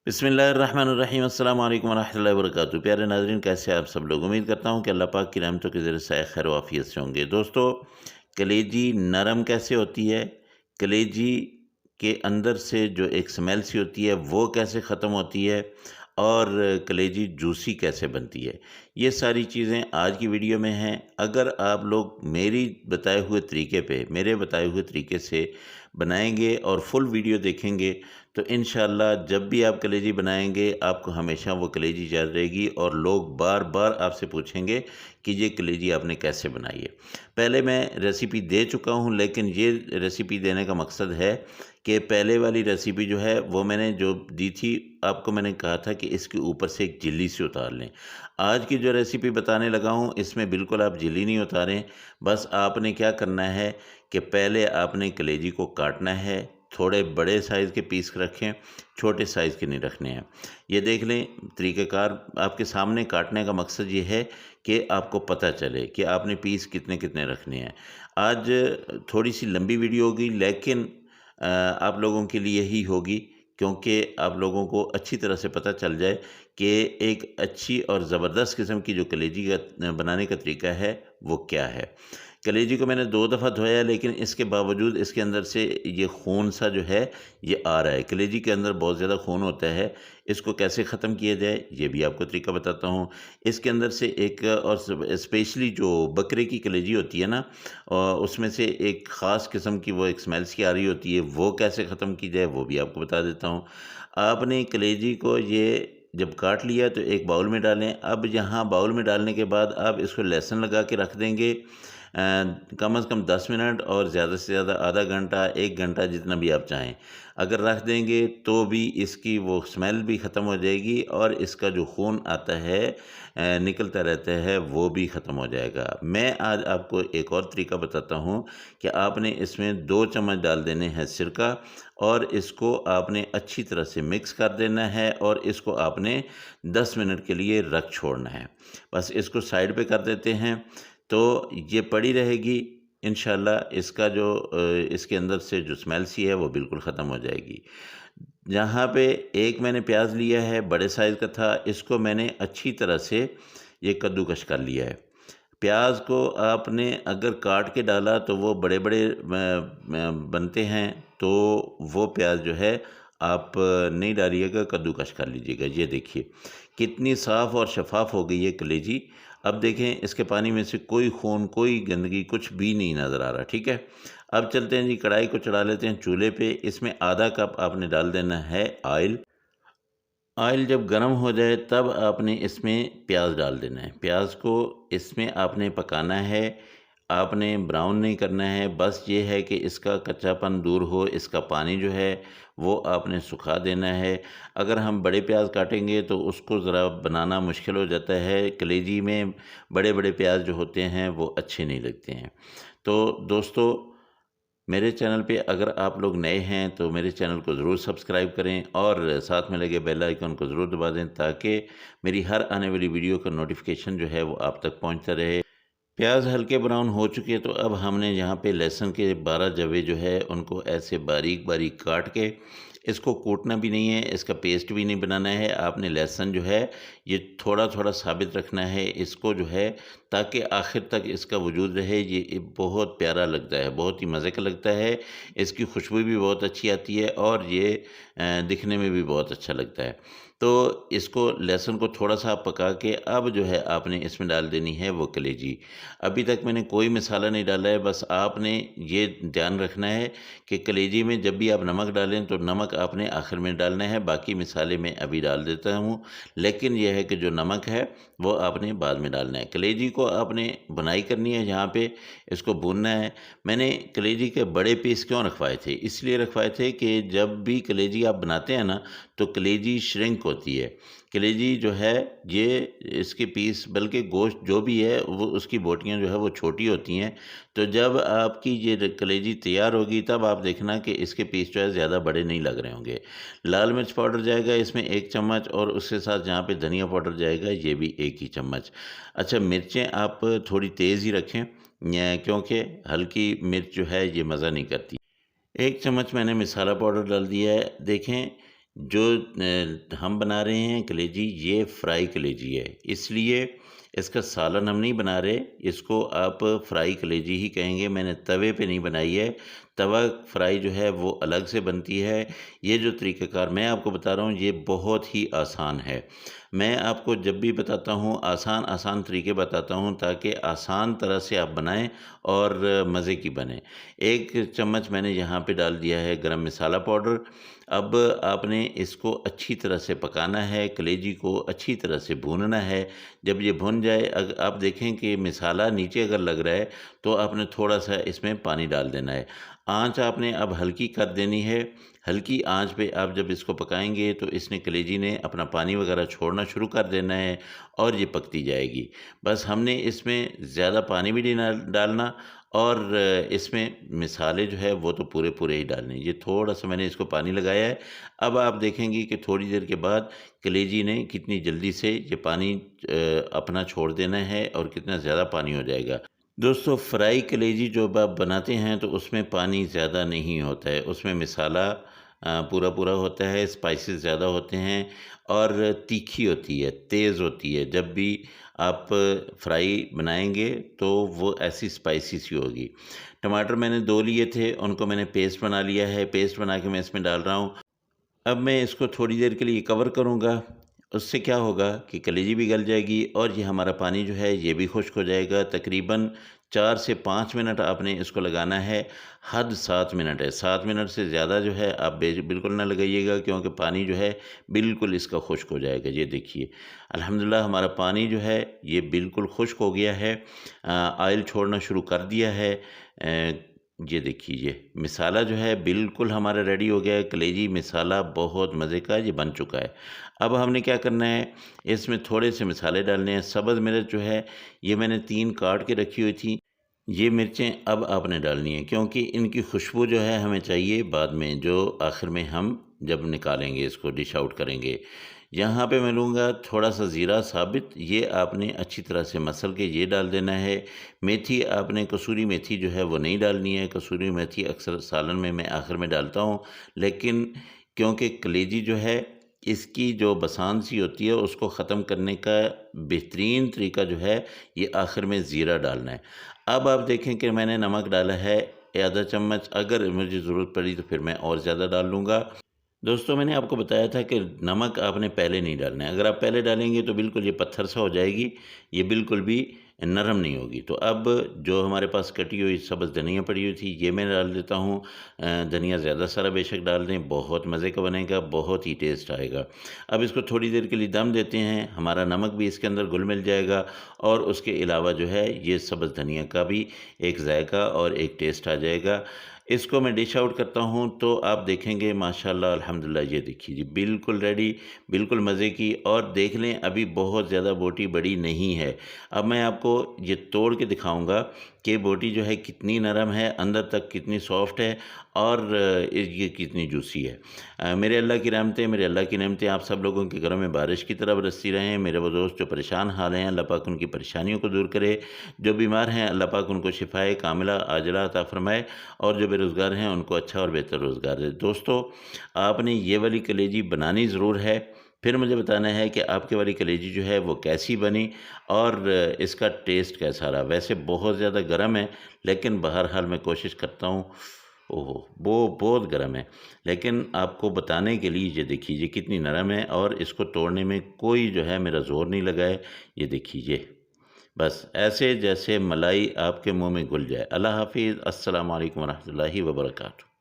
बिस्मिल्लाहिर्रहमानिर्रहीम अस्सलाम वालेकुम वरहमतुल्लाहि वबरकातुहू। प्यारे नाज़रीन, कैसे हैं आप सब लोग। उम्मीद करता हूँ कि अल्लाह पाक की रहमतों के ज़रिए से खैर वाफ़ियत से होंगे। दोस्तों, कलेजी नरम कैसे होती है, कलेजी के अंदर से जो एक स्मेल सी होती है वो कैसे ख़त्म होती है, और कलेजी जूसी कैसे बनती है, ये सारी चीज़ें आज की वीडियो में हैं। अगर आप लोग मेरे बताए हुए तरीके से बनाएंगे और फुल वीडियो देखेंगे तो इंशाल्लाह जब भी आप कलेजी बनाएंगे आपको हमेशा वो कलेजी याद रहेगी और लोग बार बार आपसे पूछेंगे कि ये कलेजी आपने कैसे बनाई है। पहले मैं रेसिपी दे चुका हूँ, लेकिन ये रेसिपी देने का मकसद है कि पहले वाली रेसिपी जो है वो मैंने जो दी थी, आपको मैंने कहा था कि इसके ऊपर से एक झिल्ली से उतार लें। आज की जो रेसिपी बताने लगा हूँ इसमें बिल्कुल आप झिल्ली नहीं उतारें। बस आपने क्या करना है कि पहले आपने कलेजी को काटना है। थोड़े बड़े साइज़ के पीस रखें, छोटे साइज़ के नहीं रखने हैं। ये देख लें तरीक़ेकार आपके सामने। काटने का मकसद ये है कि आपको पता चले कि आपने पीस कितने कितने रखने हैं। आज थोड़ी सी लंबी वीडियो होगी, लेकिन आप लोगों के लिए ही होगी, क्योंकि आप लोगों को अच्छी तरह से पता चल जाए कि एक अच्छी और ज़बरदस्त किस्म की जो कलेजी का बनाने का तरीका है वो क्या है। कलेजी को मैंने 2 दफ़ा धोया, लेकिन इसके बावजूद इसके अंदर से ये खून सा जो है ये आ रहा है। कलेजी के अंदर बहुत ज़्यादा खून होता है। इसको कैसे ख़त्म किया जाए ये भी आपको तरीका बताता हूँ। इसके अंदर से एक और स्पेशली जो बकरे की कलेजी होती है ना, उसमें से एक ख़ास किस्म की वो एक स्मेल सी आ रही होती है, वो कैसे ख़त्म की जाए वो भी आपको बता देता हूँ। आपने कलेजी को ये जब काट लिया तो एक बाउल में डालें। अब यहाँ बाउल में डालने के बाद आप इसको लहसुन लगा के रख देंगे कम से कम 10 मिनट, और ज़्यादा से ज़्यादा आधा घंटा 1 घंटा जितना भी आप चाहें। अगर रख देंगे तो भी इसकी वो स्मेल भी ख़त्म हो जाएगी और इसका जो खून आता है निकलता रहता है वो भी ख़त्म हो जाएगा। मैं आज आपको एक और तरीका बताता हूँ कि आपने इसमें 2 चम्मच डाल देने हैं सिरका, और इसको आपने अच्छी तरह से मिक्स कर देना है और इसको आपने 10 मिनट के लिए रख छोड़ना है। बस इसको साइड पे कर देते हैं तो ये पड़ी रहेगी। इंशाल्लाह इसका जो इसके अंदर से जो स्मेल सी है वो बिल्कुल ख़त्म हो जाएगी। जहाँ पे एक मैंने प्याज लिया है, बड़े साइज़ का था, इसको मैंने अच्छी तरह से ये कद्दूकश कर लिया है। प्याज को आपने अगर काट के डाला तो वो बड़े बड़े बनते हैं, तो वो प्याज जो है आप नहीं डालिएगा, कद्दूकश कर लीजिएगा। ये देखिए कितनी साफ़ और शफाफ हो गई है कलेजी। अब देखें इसके पानी में से कोई खून, कोई गंदगी कुछ भी नहीं नज़र आ रहा। ठीक है, अब चलते हैं जी, कढ़ाई को चढ़ा लेते हैं चूल्हे पे। इसमें आधा कप आपने डाल देना है ऑयल। ऑयल जब गर्म हो जाए तब आपने इसमें प्याज डाल देना है। प्याज को इसमें आपने पकाना है, आपने ब्राउन नहीं करना है। बस ये है कि इसका कच्चापन दूर हो, इसका पानी जो है वो आपने सुखा देना है। अगर हम बड़े प्याज काटेंगे तो उसको ज़रा बनाना मुश्किल हो जाता है। कलेजी में बड़े बड़े प्याज जो होते हैं वो अच्छे नहीं लगते हैं। तो दोस्तों, मेरे चैनल पे अगर आप लोग नए हैं तो मेरे चैनल को ज़रूर सब्सक्राइब करें और साथ में लगे बेल आइकन को ज़रूर दबा दें, ताकि मेरी हर आने वाली वीडियो का नोटिफिकेशन जो है वो आप तक पहुंचता रहे। प्याज हल्के ब्राउन हो चुके हैं तो अब हमने यहाँ पे लहसुन के 12 जवे जो है उनको ऐसे बारीक बारीक काट के, इसको कूटना भी नहीं है, इसका पेस्ट भी नहीं बनाना है। आपने लहसुन जो है ये थोड़ा थोड़ा साबित रखना है इसको जो है, ताकि आखिर तक इसका वजूद रहे। ये बहुत प्यारा लगता है, बहुत ही मज़े का लगता है। इसकी खुशबू भी बहुत अच्छी आती है और ये दिखने में भी बहुत अच्छा लगता है। तो इसको लहसुन को थोड़ा सा पका के अब जो है आपने इसमें डाल देनी है वो कलेजी। अभी तक मैंने कोई मसाला नहीं डाला है। बस आपने ये ध्यान रखना है कि कलेजी में जब भी आप नमक डालें तो नमक आपने आखिर में डालना है। बाकी मसाले मैं अभी डाल देता हूँ, लेकिन यह है कि जो नमक है वो आपने बाद में डालना है। कलेजी को आपने बुनाई करनी है, यहाँ पे इसको भूनना है। मैंने कलेजी के बड़े पीस क्यों रखवाए थे, इसलिए रखवाए थे कि जब भी कलेजी आप बनाते हैं ना तो कलेजी श्रिंक होती है। कलेजी जो है ये इसके पीस, बल्कि गोश्त जो भी है वो उसकी बोटियाँ जो है वो छोटी होती हैं। तो जब आपकी ये कलेजी तैयार होगी तब आप देखना कि इसके पीस जो है ज़्यादा बड़े नहीं लग रहे होंगे। लाल मिर्च पाउडर जाएगा इसमें 1 चम्मच, और उसके साथ जहाँ पे धनिया पाउडर जाएगा ये भी 1 ही चम्मच। अच्छा, मिर्चें आप थोड़ी तेज़ ही रखें, क्योंकि हल्की मिर्च जो है ये मज़ा नहीं करती। 1 चम्मच मैंने मसाला पाउडर डाल दिया है। देखें जो हम बना रहे हैं कलेजी, ये फ्राई कलेजी है, इसलिए इसका सालन हम नहीं बना रहे, इसको आप फ्राई कलेजी ही कहेंगे। मैंने तवे पे नहीं बनाई है, तवा फ्राई जो है वो अलग से बनती है। ये जो तरीक़ाकार मैं आपको बता रहा हूँ ये बहुत ही आसान है। मैं आपको जब भी बताता हूँ आसान तरीके बताता हूँ ताकि आसान तरह से आप बनाएं और मज़े की बने। 1 चम्मच मैंने यहाँ पे डाल दिया है गरम मसाला पाउडर। अब आपने इसको अच्छी तरह से पकाना है, कलेजी को अच्छी तरह से भूनना है। जब ये भुन जाए, आप देखें कि मसाला नीचे अगर लग रहा है तो आपने थोड़ा-सा इसमें पानी डाल देना है। आँच आपने अब हल्की कर देनी है। हल्की आँच पे आप जब इसको पकाएँगे तो इसने कलेजी ने अपना पानी वग़ैरह छोड़ना शुरू कर देना है और ये पकती जाएगी। बस हमने इसमें ज़्यादा पानी भी नहीं डालना और इसमें मसाले जो है वो तो पूरे-पूरे ही डालने हैं। ये थोड़ा-सा मैंने इसको पानी लगाया है। अब आप देखेंगे कि थोड़ी देर के बाद कलेजी ने कितनी जल्दी से ये पानी अपना छोड़ देना है और कितना ज़्यादा पानी हो जाएगा। दोस्तों, फ्राई कलेजी जो आप बनाते हैं तो उसमें पानी ज़्यादा नहीं होता है, उसमें मसाला पूरा-पूरा होता है, स्पाइसेस ज़्यादा होते हैं और तीखी होती है, तेज़ होती है। जब भी आप फ्राई बनाएँगे तो वो ऐसी स्पाइसी सी होगी। टमाटर मैंने 2 लिए थे, उनको मैंने पेस्ट बना लिया है, पेस्ट बना के मैं इसमें डाल रहा हूँ। अब मैं इसको थोड़ी देर के लिए कवर करूँगा। उससे क्या होगा कि कलेजी भी गल जाएगी और ये हमारा पानी जो है ये भी खुश्क हो जाएगा। तकरीबन 4 से 5 मिनट आपने इसको लगाना है, हद 7 मिनट है। 7 मिनट से ज़्यादा जो है आप बिल्कुल ना लगाइएगा क्योंकि पानी जो है बिल्कुल इसका खुश्क हो जाएगा। ये देखिए, अल्हम्दुलिल्लाह हमारा पानी जो है ये बिल्कुल खुश्क हो गया है। ऑयल छोड़ना शुरू कर दिया है। ये देखिए, ये मसाला जो है बिल्कुल हमारा रेडी हो गया है। कलेजी मसाला बहुत मज़े का ये बन चुका है। अब हमने क्या करना है, इसमें थोड़े से मसाले डालने हैं। सब्ज़ मिर्च जो है ये मैंने 3 काट के रखी हुई थी। ये मिर्चें अब आपने डालनी है क्योंकि इनकी खुशबू जो है हमें चाहिए बाद में, जो आखिर में हम जब निकालेंगे इसको डिश आउट करेंगे। यहाँ पे मैं लूँगा थोड़ा-सा ज़ीरा साबित, ये आपने अच्छी तरह से मसल के ये डाल देना है। मेथी आपने कसूरी मेथी जो है वो नहीं डालनी है। कसूरी मेथी अक्सर सालन में मैं आखिर में डालता हूँ, लेकिन क्योंकि कलेजी जो है इसकी जो बसान सी होती है उसको ख़त्म करने का बेहतरीन तरीका जो है ये आखिर में ज़ीरा डालना है। अब आप देखें कि मैंने नमक डाला है आधा चम्मच, अगर मुझे ज़रूरत पड़ी तो फिर मैं और ज़्यादा डाल लूँगा। दोस्तों, मैंने आपको बताया था कि नमक आपने पहले नहीं डालना है। अगर आप पहले डालेंगे तो बिल्कुल ये पत्थर सा हो जाएगी, ये बिल्कुल भी नरम नहीं होगी। तो अब जो हमारे पास कटी हुई सब्ज़ धनिया पड़ी हुई थी ये मैं डाल देता हूँ। धनिया ज़्यादा सारा बेशक डाल दें, बहुत मज़े का बनेगा, बहुत ही टेस्ट आएगा। अब इसको थोड़ी देर के लिए दम देते हैं, हमारा नमक भी इसके अंदर घुल मिल जाएगा और उसके अलावा जो है ये सब्ज़ धनिया का भी एक जायका और एक टेस्ट आ जाएगा। इसको मैं डिश आउट करता हूँ तो आप देखेंगे माशाल्लाह अल्हम्दुलिल्लाह, ये देखिए जी बिल्कुल रेडी, बिल्कुल मज़े की। और देख लें अभी बहुत ज़्यादा बोटी बड़ी नहीं है। अब मैं आपको ये तोड़ के दिखाऊंगा कि बोटी जो है कितनी नरम है, अंदर तक कितनी सॉफ्ट है और ये कितनी जूसी है। मेरे अल्लाह की रहमतें, मेरे अल्लाह की नेमतें आप सब लोगों के घरों में बारिश की तरह बरसती रहें। मेरे वो दोस्त जो परेशान हाल हैं अल्लाह पाक उनकी परेशानियों को दूर करे, जो बीमार हैं अल्लाह पाक उनको शिफाए कामिला आजिला अता फरमाए और जो बेरोज़गार हैं उनको अच्छा और बेहतर रोज़गार दे। दोस्तों, आपने ये वाली कलेजी बनानी ज़रूर है, फिर मुझे बताना है कि आपके वाली कलेजी जो है वो कैसी बनी और इसका टेस्ट कैसा रहा। वैसे बहुत ज़्यादा गर्म है, लेकिन बहरहाल मैं कोशिश करता हूँ। ओहो! वो बहुत गर्म है, लेकिन आपको बताने के लिए ये देखिए ये कितनी नरम है और इसको तोड़ने में कोई जो है मेरा ज़ोर नहीं लगा है। ये देखिए ये, बस ऐसे जैसे मलाई आपके मुँह में घुल जाए। अल्लाह हाफ़िज़। अस्सलामु अलैकुम व रहमतुल्लाहि व बरकातुहू।